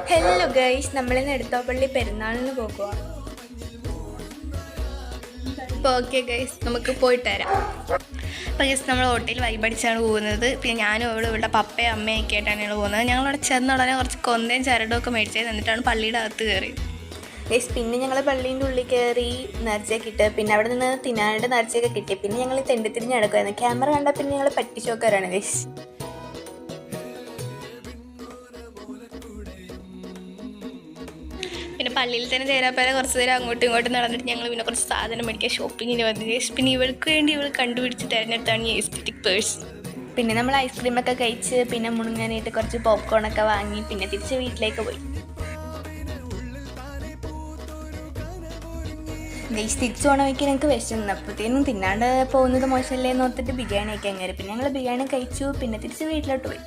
Hello guys, നമ്മളിന്ന് എടുത്തോപ്പള്ളി പെരുന്നാളിന് പോകുക. അപ്പോൾ ഓക്കെ ഗൈസ്, നമുക്ക് പോയിട്ട് വരാം. അപ്പോൾ ഗൈസ്, നമ്മൾ ഹോട്ടലിൽ വൈബടിച്ചാണ് പോകുന്നത്. പിന്നെ ഞാനും ഇവിടെ പപ്പയും അമ്മയൊക്കെ ആയിട്ടാണ് ഞങ്ങൾ പോകുന്നത്. ഞങ്ങളവിടെ ചെന്ന ഉടനെ കുറച്ച് കൊന്തയും ചരടും ഒക്കെ മേടിച്ചത്, എന്നിട്ടാണ് പള്ളിയുടെ അകത്ത് കയറിയത്. ഗൈസ്, പിന്നെ ഞങ്ങൾ പള്ളീൻ്റെ ഉള്ളിൽ കയറി നേർച്ചയൊക്കെ ഇട്ട്, പിന്നെ അവിടെ നിന്ന് തിന്നാനായിട്ട് നേർച്ചയൊക്കെ കിട്ടി. പിന്നെ ഞങ്ങൾ തെണ്ടിത്തിരിഞ്ഞ് നടക്കുമായിരുന്നു. ക്യാമറ കണ്ടാൽ പിന്നെ ഞങ്ങൾ പറ്റിച്ചോക്കാരാണ് ഗൈസ്. പിന്നെ പള്ളിയിൽ തന്നെ ചേരാപ്പാരെ കുറച്ച് നേരം അങ്ങോട്ടും ഇങ്ങോട്ടും നടന്നിട്ട് ഞങ്ങൾ പിന്നെ കുറച്ച് സാധനം മേടിക്കാൻ ഷോപ്പിങ്ങിന് വന്നു ഗൈസ്. പിന്നെ ഇവൾക്ക് വേണ്ടി ഇവൾ കണ്ടുപിടിച്ച് തിരഞ്ഞെടുത്താണ് ഈ എസ്തെറ്റിക് പേഴ്സ്. പിന്നെ നമ്മൾ ഐസ്ക്രീമൊക്കെ കഴിച്ച് പിന്നെ മുഴുങ്ങാനായിട്ട് കുറച്ച് പോപ്കോണൊക്കെ വാങ്ങി പിന്നെ തിരിച്ച് വീട്ടിലേക്ക് പോയി. ഗൈസ്, തിരിച്ചു പോകണ വയ്ക്ക് ഞങ്ങൾക്ക് വിശന്നു. അപ്പോഴത്തേനും തിന്നാണ്ട് പോകുന്നത് മോശമല്ലേ എന്ന് ഓർത്തിട്ട് ബിരിയാണി ഒക്കെ അങ്ങനെ. പിന്നെ ഞങ്ങൾ ബിരിയാണി കഴിച്ചു പിന്നെ തിരിച്ച് വീട്ടിലോട്ട് പോയി.